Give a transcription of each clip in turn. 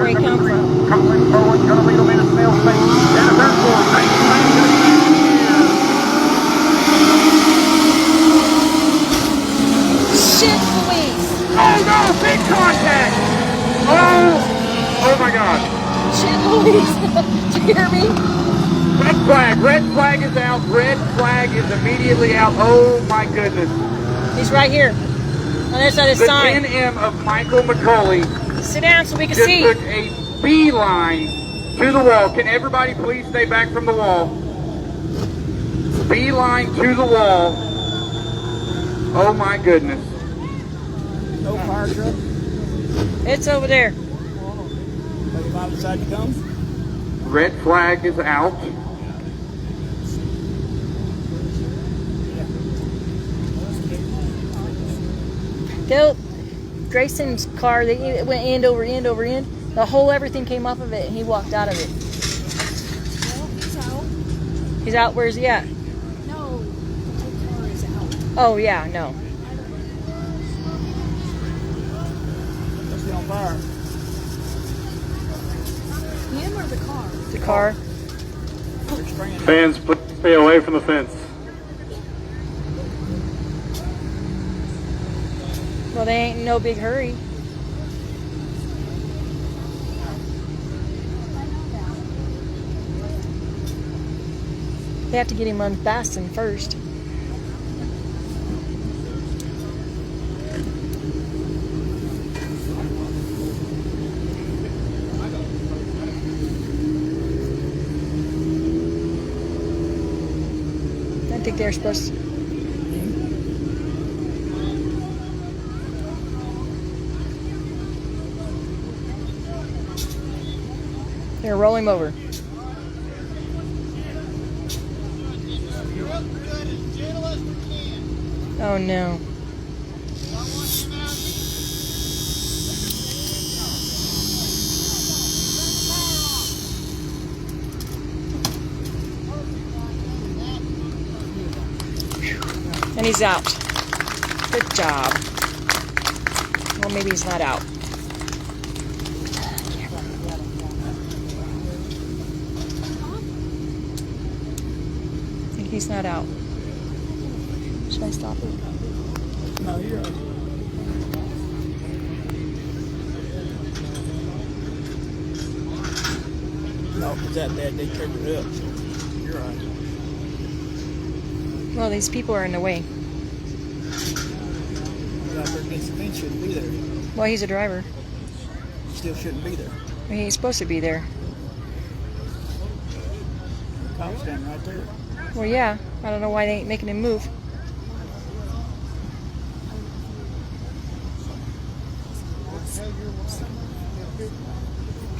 where he come from. Coming forward, gonna lead them in a snail space. And a turn forward. Shit, Louise! Oh no, big contact! Oh my God. Shit, Louise! Did you hear me? Red flag is out, red flag is immediately out. Oh my goodness. He's right here. On this side of the The sign. 10M of Michael McCauley Sit down so we can just see. took a beeline to the wall. Can everybody please stay back from the wall? Beeline to the wall. Oh my goodness. No fire truck. It's over there. Everybody decided to come. Red flag is out. Grayson's car, it went end over end over end. The whole everything came off of it, and he walked out of it. Well, he's out. He's out. Where's he at? No, the whole car is out. Oh yeah, no. Let's get on fire. Him or the car? The car. They're spraying. Fans, please stay away from the fence. Well, they ain't in no big hurry. They have to get him unfastened first. I think they're supposed to. Here, roll him over. Oh no. And he's out. Good job. Well, maybe he's not out. He's not out. Should I stop it? No, you're right. No, because that bad they triggered it up. So you're right. Well, these people are in the way. Out there against the fence shouldn't be there. Well, he's a driver. Still shouldn't be there. He's supposed to be there. Cop's standing right there. Well, yeah. I don't know why they ain't making him move.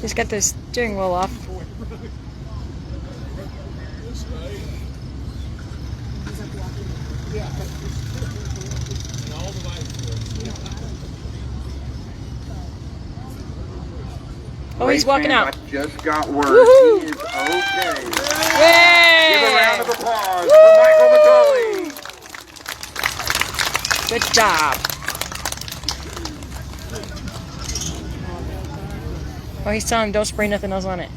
Just got the steering wheel off. Oh, he's walking out. I just got word. Woohoo! He is okay. Yay! Give a round of applause for Michael McCauley. Good job. Oh, he's telling him don't spray nothing else on it.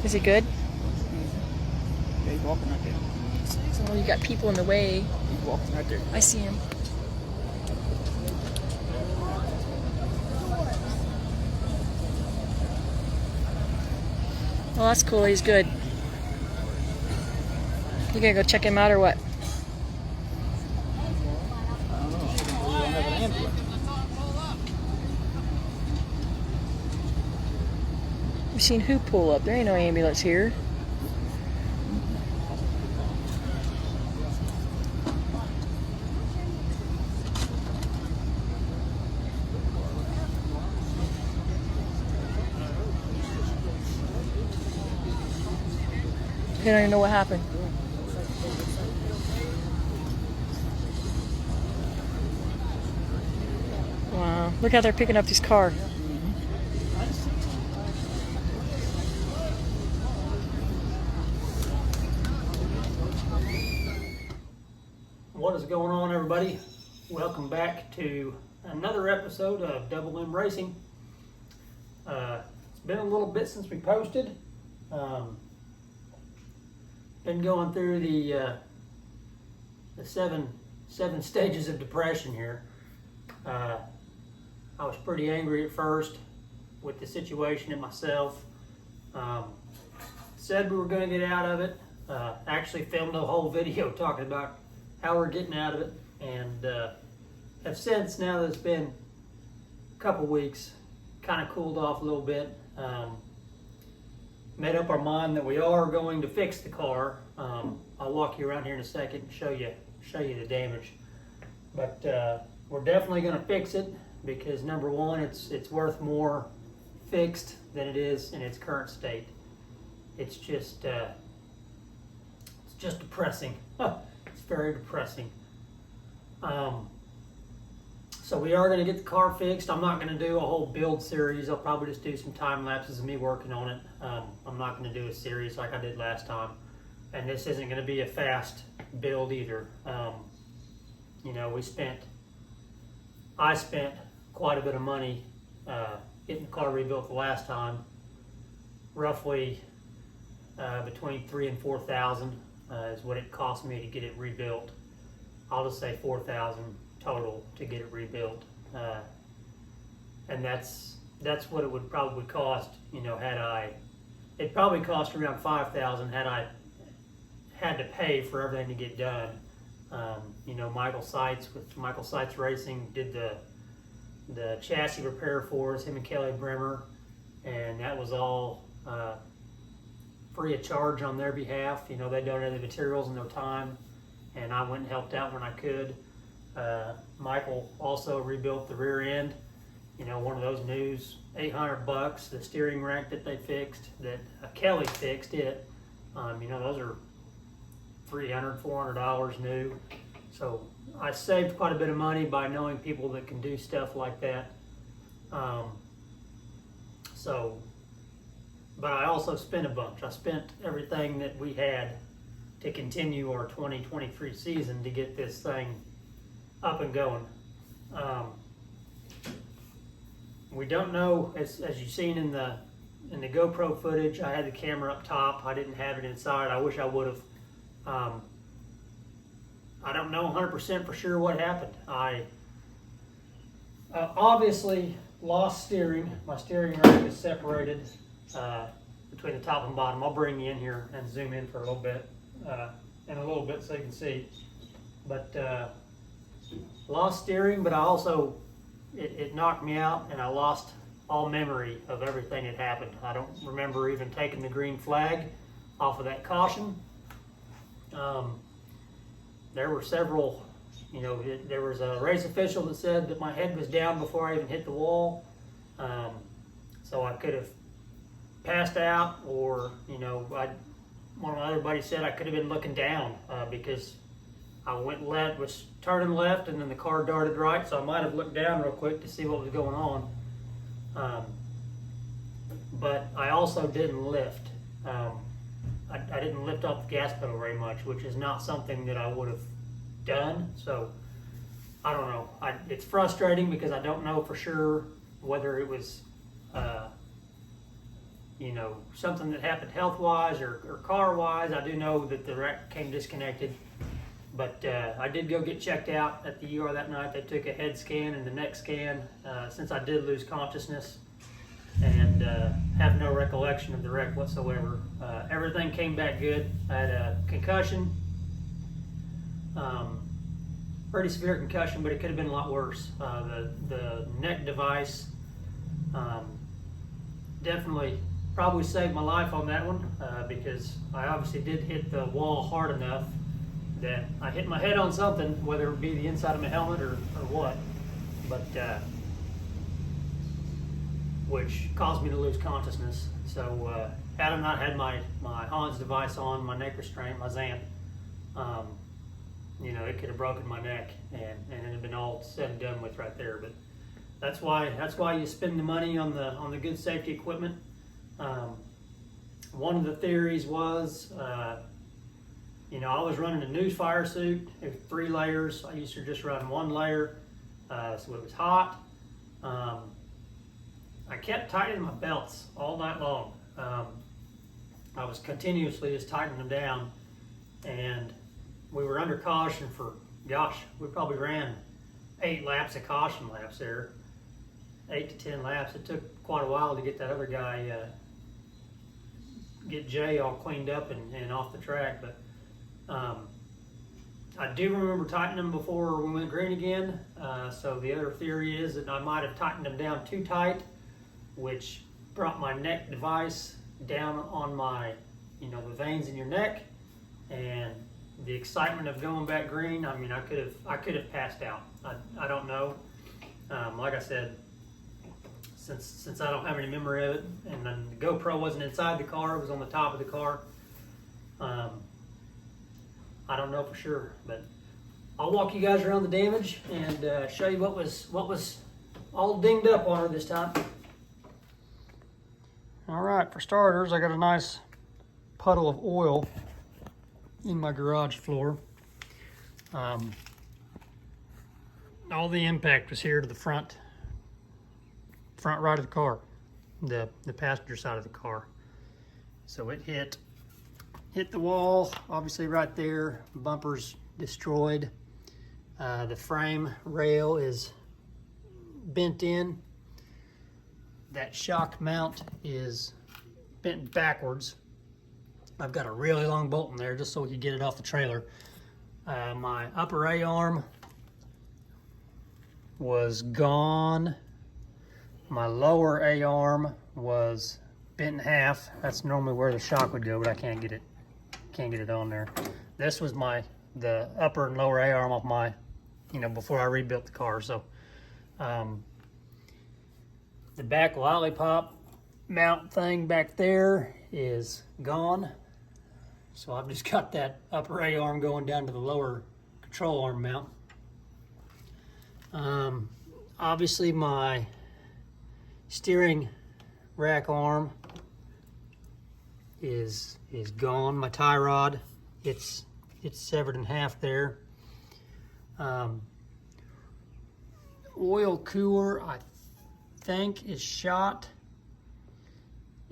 Is it good? Yeah, he's walking right there. Oh, you got people in the way. He's walking right there. I see him. Well, that's cool. He's good. You gonna go check him out or what? I don't know. We don't have an ambulance. We've seen who pull up. There ain't no ambulance here. They don't even know what happened. Wow. Look how they're picking up this car. What's going on, everybody? Welcome back to another episode of Double M Racing. It's been a little bit since we posted. Been going through the seven stages of depression here. I was pretty angry at first with the situation and myself. Said we were going to get out of it. Actually filmed a whole video talking about how we're getting out of it, and have since, now that it's been a couple weeks, kind of cooled off a little bit. Made up our mind that we are going to fix the car. I'll walk you around here in a second and show you the damage. But we're definitely going to fix it because, number one, it's worth more fixed than it is in its current state. It's just depressing. It's very depressing. So we are going to get the car fixed. I'm not going to do a whole build series. I'll probably just do some time lapses of me working on it. I'm not going to do a series like I did last time. And this isn't going to be a fast build either. You know, I spent quite a bit of money getting the car rebuilt the last time. Roughly between $3,000 and $4,000 is what it cost me to get it rebuilt. I'll just say $4,000 total to get it rebuilt, and that's what it would probably cost. You know, it probably cost around $5,000 had I had to pay for everything to get done. You know, Michael Seitz with Michael Seitz Racing did the chassis repair for us, him and Kelly Bremer, and that was all free of charge on their behalf. You know, they donated the materials and their time, and I went and helped out when I could. Michael also rebuilt the rear end. You know, one of those news, $800. The steering rack that they fixed, that Kelly fixed it. You know, those are $300, $400 new. So I saved quite a bit of money by knowing people that can do stuff like that. But I also spent a bunch. I spent everything that we had to continue our 2023 season to get this thing up and going. We don't know, as you've seen in the GoPro footage, I had the camera up top. I didn't have it inside. I wish I would have. I don't know 100% for sure what happened. I obviously lost steering. My steering rack is separated between the top and bottom. I'll bring you in here and zoom in for a little bit, so you can see. But lost steering, but I also, it knocked me out, and I lost all memory of everything that happened. I don't remember even taking the green flag off of that caution. There were several, you know, there was a race official that said that my head was down before I even hit the wall. So I could have passed out, or, you know, one of my other buddies said I could have been looking down because I went left, was turning left, and then the car darted right, so I might have looked down real quick to see what was going on. But I also didn't lift. I didn't lift off the gas pedal very much, which is not something that I would have done. So I don't know. It's frustrating because I don't know for sure whether it was, you know, something that happened health-wise or car-wise. I do know that the rack came disconnected. But I did go get checked out at the ER that night. They took a head scan and the neck scan since I did lose consciousness and have no recollection of the wreck whatsoever. Everything came back good. I had a concussion, pretty severe concussion, but it could have been a lot worse. The neck device definitely probably saved my life on that one because I obviously did hit the wall hard enough that I hit my head on something, whether it be the inside of my helmet or what, but which caused me to lose consciousness. So had I not had my Hans device on, my neck restraint, my ZAMP, you know, it could have broken my neck, and it had been all said and done with right there. But that's why you spend the money on the good safety equipment. One of the theories was, You know, I was running a new fire suit. It was 3 layers. I used to just run 1 layer, so it was hot. I kept tightening my belts all night long. I was continuously just tightening them down, and we were under caution for, gosh, we probably ran 8 laps of caution laps there, 8 to 10 laps. It took quite a while to get that other guy, get Jay all cleaned up and off the track, but I do remember tightening them before we went green again. So the other theory is that I might have tightened them down too tight, which brought my neck device down on my, you know, the veins in your neck, and the excitement of going back green. I mean, I could have passed out. I don't know. Like I said, since I don't have any memory of it, and then the GoPro wasn't inside the car; it was on the top of the car. I don't know for sure, but I'll walk you guys around the damage and show you what was all dinged up on her this time. All right, for starters, I got a nice puddle of oil in my garage floor. All the impact was here to the front right of the car, the passenger side of the car. So it hit the wall, obviously right there. Bumper's destroyed. The frame rail is bent in. That shock mount is bent backwards. I've got a really long bolt in there just so we could get it off the trailer. My upper A-arm was gone. My lower A-arm was bent in half. That's normally where the shock would go, but I can't get it on there. This was the upper and lower A-arm of my, you know, before I rebuilt the car. So the back lollipop mount thing back there is gone. So I've just got that upper A-arm going down to the lower control arm mount. Obviously my steering rack arm is gone. My tie rod, it's severed in half there. Oil cooler, I think, is shot.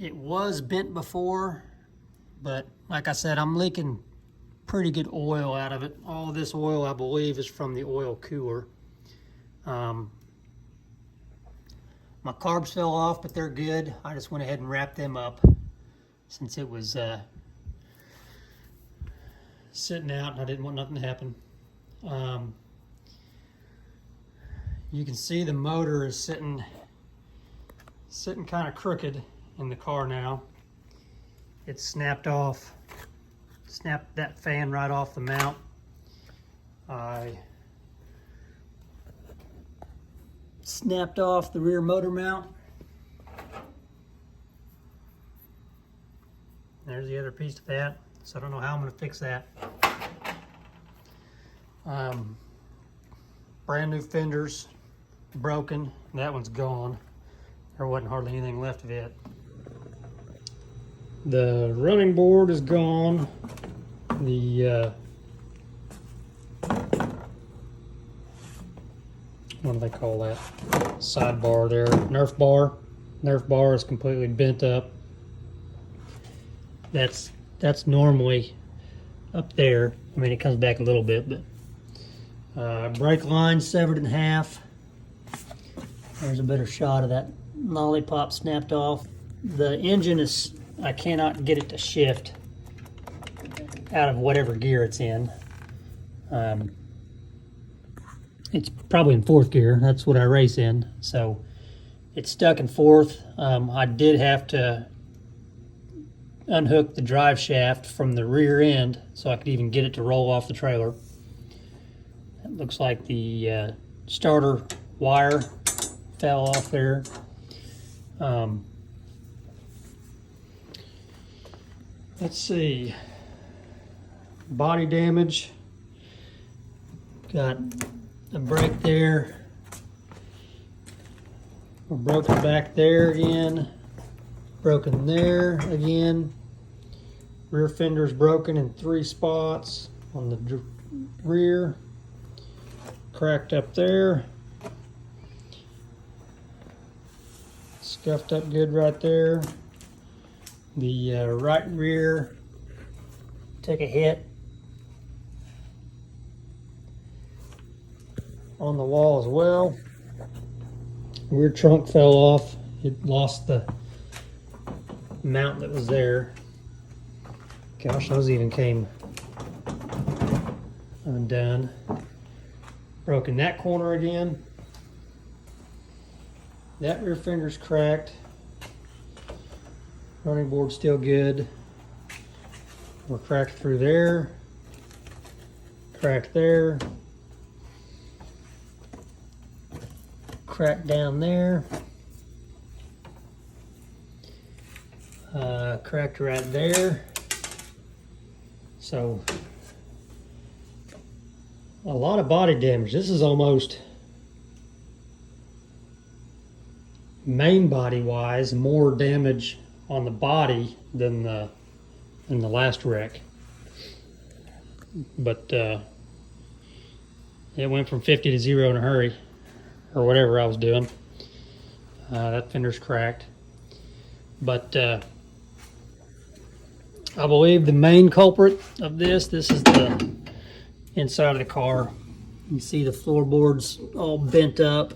It was bent before, but like I said, I'm leaking pretty good oil out of it. All of this oil, I believe, is from the oil cooler. My carbs fell off, but they're good. I just went ahead and wrapped them up since it was sitting out and I didn't want nothing to happen. You can see the motor is sitting kind of crooked in the car now. It's snapped that fan right off the mount. I snapped off the rear motor mount. There's the other piece to that. So I don't know how I'm going to fix that. Brand new fenders, broken. That one's gone. There wasn't hardly anything left of it. The running board is gone. The what do they call that? Sidebar there. Nerf bar. Nerf bar is completely bent up. That's normally up there. I mean, it comes back a little bit, but brake line severed in half. There's a better shot of that lollipop snapped off. The engine is, I cannot get it to shift out of whatever gear it's in. It's probably in 4th gear. That's what I race in. So it's stuck in 4th. I did have to unhook the drive shaft from the rear end so I could even get it to roll off the trailer. It looks like the starter wire fell off there. Let's see. Body damage. Got a brake there. We're broken back there again. Broken there again. Rear fender's broken in 3 spots on the rear. Cracked up there. Scuffed up good right there. The right rear took a hit on the wall as well. Rear trunk fell off. It lost the mount that was there. Gosh, those even came undone. Broken that corner again. That rear fender's cracked. Running board's still good. We're cracked through there. Cracked there. Cracked down there. Cracked right there. So a lot of body damage. This is almost main body wise more damage on the body than the last wreck. But it went from 50 to 0 in a hurry, or whatever I was doing. That fender's cracked. But I believe the main culprit of this is the inside of the car. You see the floorboards all bent up.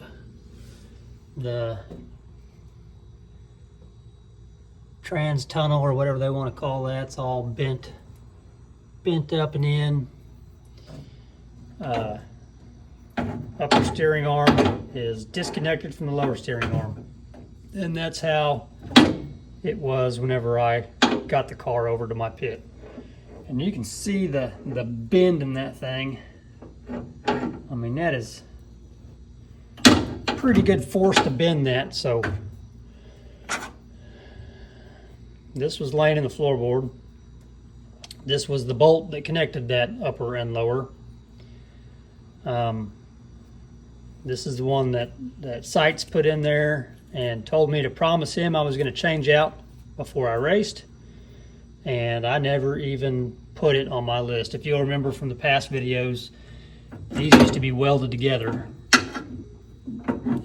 The trans tunnel, or whatever they want to call that, it's all bent up and in. Upper steering arm is disconnected from the lower steering arm, and that's how it was whenever I got the car over to my pit. And you can see the bend in that thing. I mean, that is pretty good force to bend that. So this was laying in the floorboard. This was the bolt that connected that upper and lower. This is the one that Sights put in there and told me to promise him I was going to change out before I raced. And I never even put it on my list. If you'll remember from the past videos, these used to be welded together.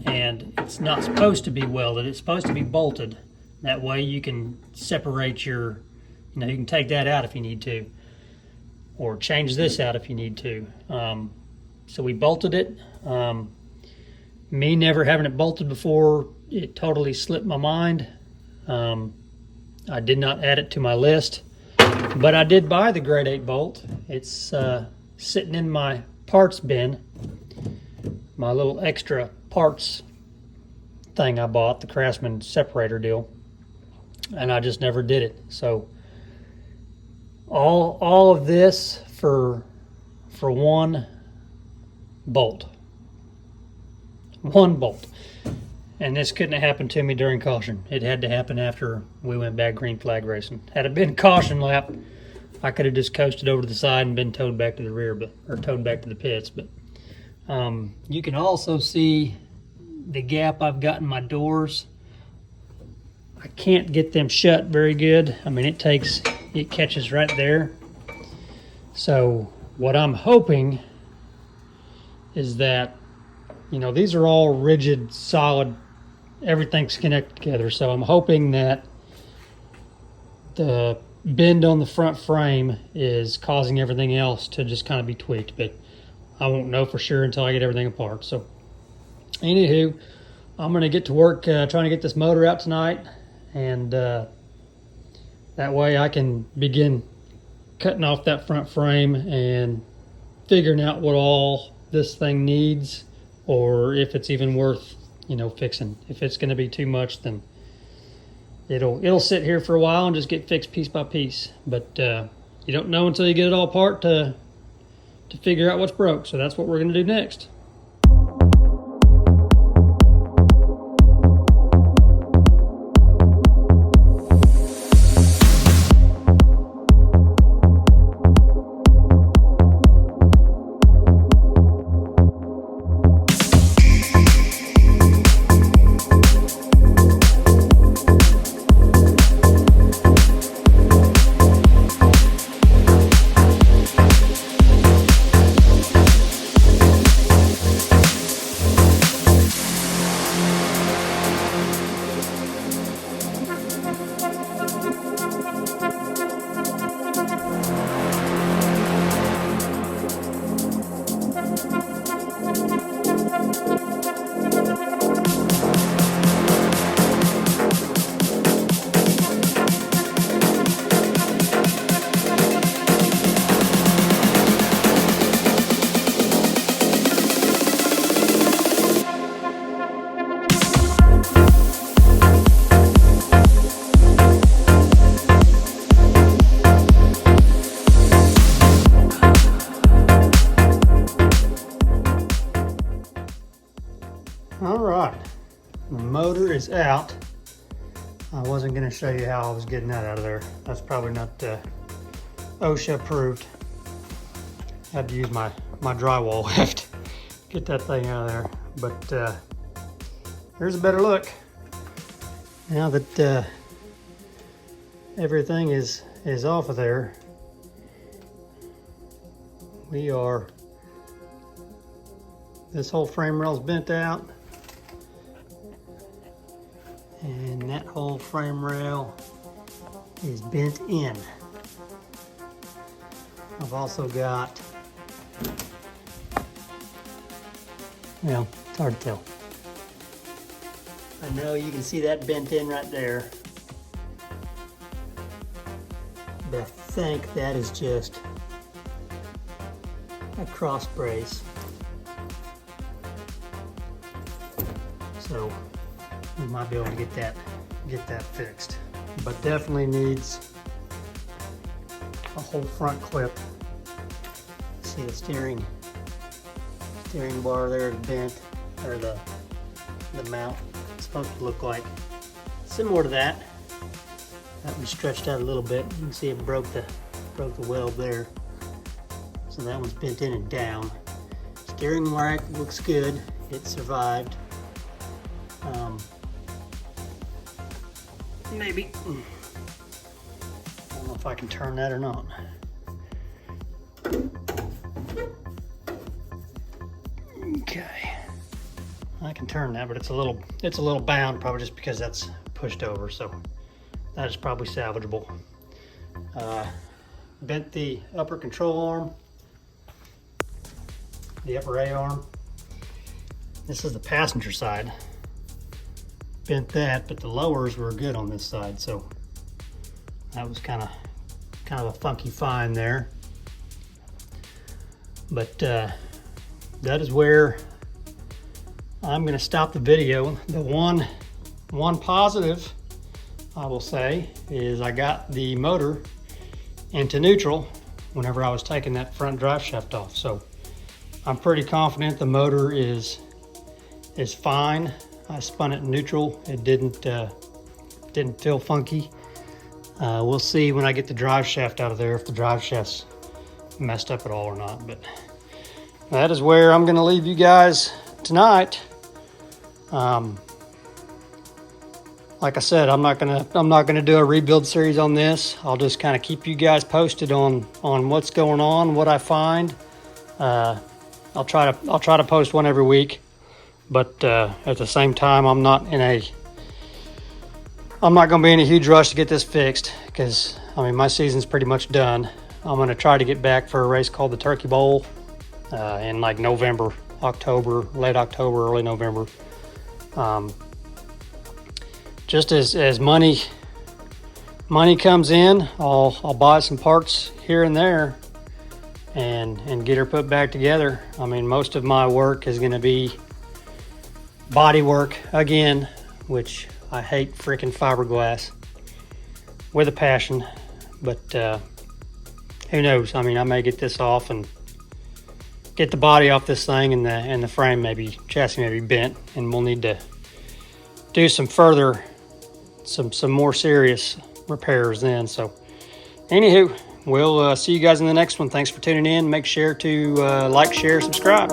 And it's not supposed to be welded, it's supposed to be bolted. That way you can separate your, you can take that out if you need to, or change this out if you need to. So we bolted it. Me never having it bolted before, it totally slipped my mind. I did not add it to my list, but I did buy the grade 8 bolt. It's sitting in my parts bin, my little extra parts thing I bought, the Craftsman separator deal, and I just never did it. So all of this for one bolt. One bolt. And this couldn't have happened to me during caution. It had to happen after we went back green flag racing. Had it been caution lap, I could have just coasted over to the side and been towed back to the rear, or towed back to the pits. But you can also see the gap I've got in my doors. I can't get them shut very good. I mean, it catches right there. So what I'm hoping is that, these are all rigid, solid, everything's connected together. So I'm hoping that the bend on the front frame is causing everything else to just kind of be tweaked, but I won't know for sure until I get everything apart. So anywho, I'm going to get to work trying to get this motor out tonight, and that way I can begin cutting off that front frame and figuring out what all this thing needs, or if it's even worth fixing. If it's going to be too much, then it'll sit here for a while and just get fixed piece by piece. But you don't know until you get it all apart to figure out what's broke. So that's what we're going to do next. All right, the motor is out. I wasn't gonna show you how I was getting that out of there. That's probably not OSHA approved. Had to use my drywall lift, get that thing out of there. But here's a better look. Now that everything is off of there, this whole frame rail's bent out, and that whole frame rail is bent in. I've also got, well, it's hard to tell. I know you can see that bent in right there, but I think that is just a cross brace. So we might be able to get that fixed, but definitely needs a whole front clip. See the steering bar there is bent, or the mount. It's supposed to look like similar to that. That one stretched out a little bit. You can see it broke the weld there. So that one's bent in and down. Steering rack looks good. It survived. Maybe. I don't know if I can turn that or not. Okay. I can turn that, but it's a little bound, probably just because that's pushed over, so that is probably salvageable. Bent the upper control arm, the upper A arm. This is the passenger side. Bent that, but the lowers were good on this side, so that was kind of a funky find there. But that is where I'm going to stop the video. The one positive I will say is I got the motor into neutral whenever I was taking that front drive shaft off, so I'm pretty confident the motor is fine. I spun it in neutral. It didn't feel funky. We'll see when I get the drive shaft out of there if the drive shaft's messed up at all or not. But that is where I'm going to leave you guys tonight. Like I said, I'm not gonna do a rebuild series on this. I'll just kind of keep you guys posted on what's going on, what I find. I'll try to post one every week. But at the same time, I'm not going to be in a huge rush to get this fixed, because I mean my season's pretty much done. I'm going to try to get back for a race called the Turkey Bowl in like November, October, late October, early November. Just as money comes in, I'll buy some parts here and there and get her put back together. I mean, most of my work is going to be body work again, which I hate freaking fiberglass with a passion, but who knows? I mean, I may get this off and get the body off this thing, and the frame chassis may be bent, and we'll need to do some more serious repairs then. So anywho, we'll see you guys in the next one. Thanks for tuning in. Make sure to like, share, subscribe.